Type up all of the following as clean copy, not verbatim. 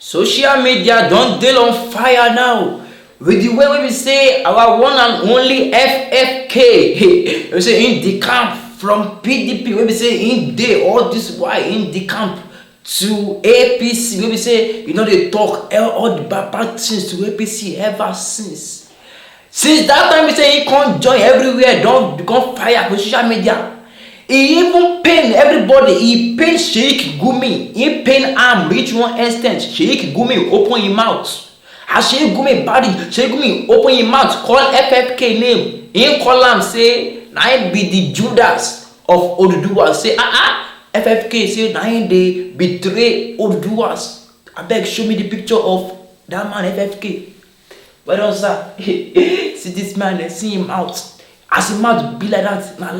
Social media don't deal on fire now. With the way we say our one and only FFK, we say in the camp from PDP, we say in day all this why in the camp to APC, we say they talk all the bad things to APC ever since. Since that time we say he can't join everywhere, don't become fire with social media. He even pain everybody. He pain Sheikh Gumi. He pain arm reach one extent. Sheikh Gumi open his mouth. As Sheikh Gumi body, Sheikh Gumi open his mouth, call FFK name. He call him say, I be the Judas of Oduduwa. Say, FFK say, I they betray Oduduwas. I beg, show me the picture of that man FFK. Where else that? See this man, see him out. As him mouth be like that, na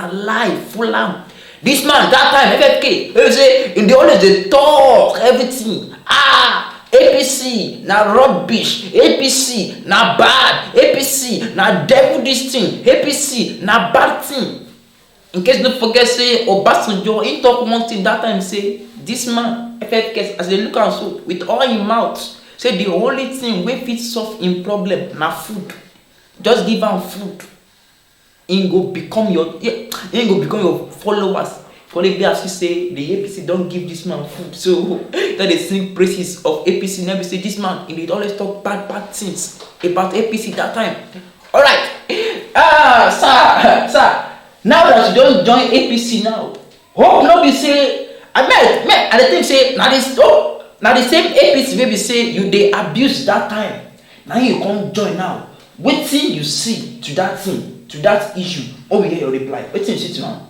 lie, full am. This man that time FFK, they say in the always they talk everything. APC na rubbish, APC na bad, APC na devil this thing, APC na bad thing. In case don't forget, say Obasanjo, he talk one thing that time, say this man FFK as they look at so with all his mouth, say the only thing wey fit solve him problem na food. Just give am food. He go become your followers. For the as you say the APC don't give this man food. So that they sing praises of APC. Never say this man he did always talk bad things about APC that time. Alright. Sir. Now that you don't join APC now, hope not be say I met and the thing say now the same APC maybe say you they abuse that time. Now you can't join now. Wetin you see to that thing? To that issue, we hear your reply. What you see now?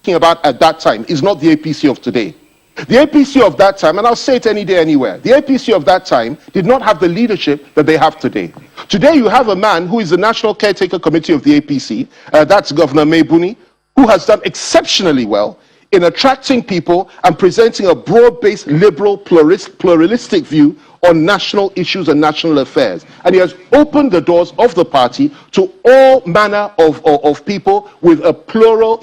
Talking about at that time is not the APC of today. The APC of that time, and I'll say it any day, anywhere, the APC of that time did not have the leadership that they have today. Today you have a man who is the National Caretaker Committee of the APC, that's Governor Mebuni, who has done exceptionally well in attracting people and presenting a broad-based, liberal, pluralistic view on national issues and national affairs. And he has opened the doors of the party to all manner of people with a plural,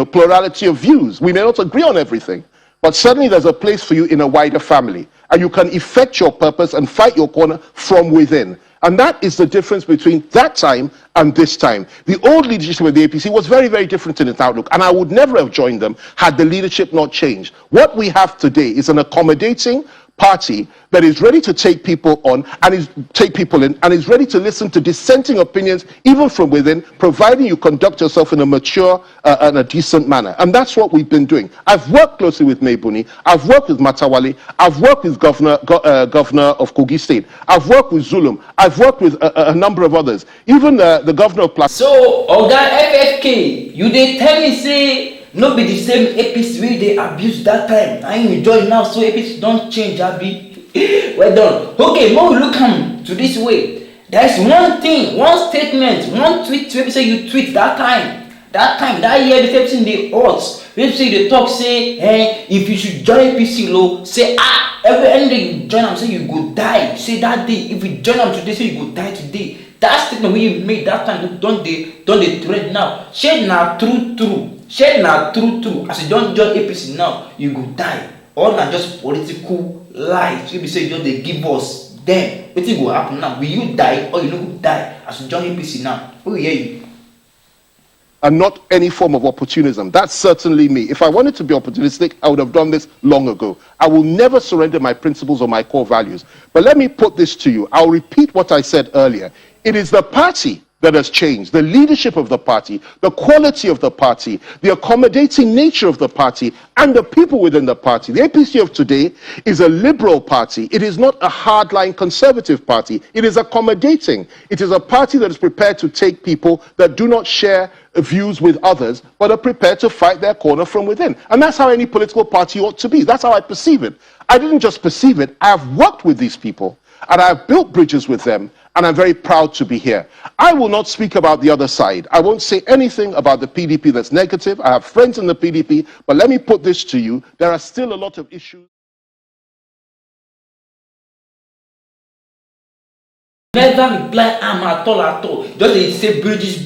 plurality of views. We may not agree on everything, but certainly there's a place for you in a wider family. And you can effect your purpose and fight your corner from within. And that is the difference between that time and this time. The old leadership of the APC was very, very different in its outlook, and I would never have joined them had the leadership not changed. What we have today is an accommodating party that is ready to take people on and take people in and is ready to listen to dissenting opinions even from within, providing you conduct yourself in a mature and a decent manner. And that's what we've been doing. I've worked closely with Mebuni, I've worked with Matawale, I've worked with governor of Kogi State, I've worked with Zulum, I've worked with a number of others, even the governor of Plateau. So Oga FFK, you dey tell me say no be the same APC wey they abuse that time. I enjoy now, so APC don't change, abi. Well done. Okay, now we look to this way. There's one thing, one statement, one tweet wey say you tweet that time, that year, the same thing they odds. Wey say they talk say, if you should join APC, say every day you join them, say you go die. Say that day, if you join them today, say you go die today. That statement wey you made that time, don't they trend now? Shade na true. Share na true. As you don't join APC now, you go die. All na just political lies. If you say just they give us, then what will happen now? Will you die or you no go die? As you join APC now, who will hear you? And not any form of opportunism. That's certainly me. If I wanted to be opportunistic, I would have done this long ago. I will never surrender my principles or my core values. But let me put this to you. I'll repeat what I said earlier. It is the party that has changed, the leadership of the party, the quality of the party, the accommodating nature of the party, and the people within the party. The APC of today is a liberal party. It is not a hardline conservative party. It is accommodating. It is a party that is prepared to take people that do not share views with others, but are prepared to fight their corner from within. And that's how any political party ought to be. That's how I perceive it. I didn't just perceive it. I have worked with these people, and I have built bridges with them, and I'm very proud to be here. I will not speak about the other side. I won't say anything about the PDP that's negative. I have friends in the PDP, but let me put this to you. There are still a lot of issues. Never reply at all. Just they say bridges.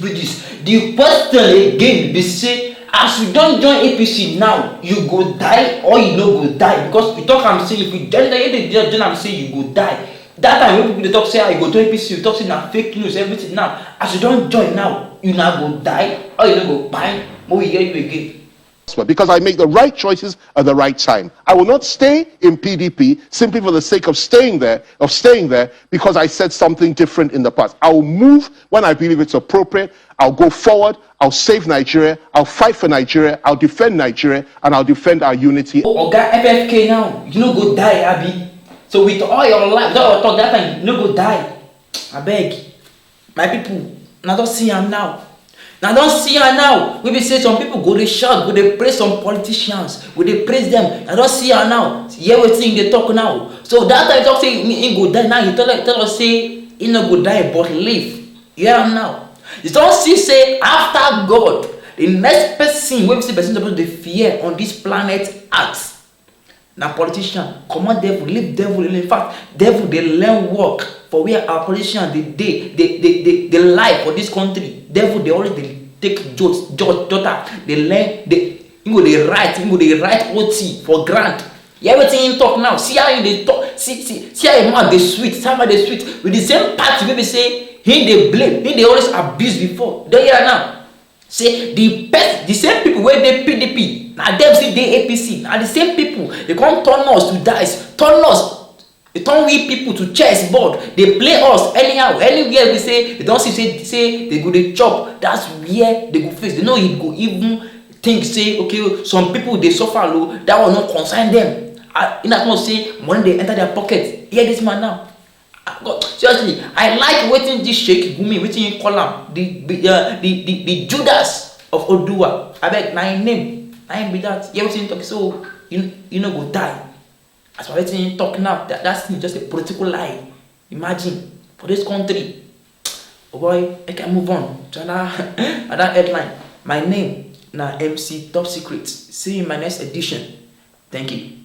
The question again, they say as you don't join APC now, you go die or you no go die. Because you talk am say if you join am say you go die. That time when people dey talk say you go to APC, you talk say na fake news, everything now. As you don't join now, you now go die or you no go buy. But we hear you again. Because I make the right choices at the right time. I will not stay in PDP simply for the sake of staying there, because I said something different in the past. I will move when I believe it's appropriate. I'll go forward. I'll save Nigeria. I'll fight for Nigeria. I'll defend Nigeria, and I'll defend our unity. Oga FFK now, you no go die, Abi. So with all your life, all your talk that time, you no go die. I beg, my people, now don't see am now. Now don't see her now. We be say some people go dey shout, go dey praise some politicians, go dey praise them. I don't see her now. Hear wetin they talk now. So that time talk say he go die now. He tell us say he no go die but live. Hear am now. You don't see say after God, the next person wey be say person suppose dey fear on this planet Earth. Na politician. Comot devil, leave devil. In fact, devil dey learn work for where our politicians they lie for this country. Devil they always they take judge daughter. They learn they write OT for grant. You everything in talk now. See how they talk. See how him mouth they sweet. See how they sweet with the same party. Maybe say him they blame. Him they always abuse before. Don't hear now. Say the same people where they PDP. Now them say they APC. Now the same people they come turn us to dice. They turn we people to chess board. They play us anyhow. Anywhere we say they don't say they go they chop. That's where they go face. They know it go even think say okay some people they suffer low. That will not concern them. In that must say when they enter their pocket. Hear this man now. God, seriously, I like waiting this Sheikh Gumi, waiting in column, the Judas of Odua. I beg na him name, na him be that. You waiting talk so you know go die. As for waiting talk now, that's just a political lie. Imagine for this country. Oh boy, I can move on to another headline. My name na MC Top Secret. See you in my next edition. Thank you.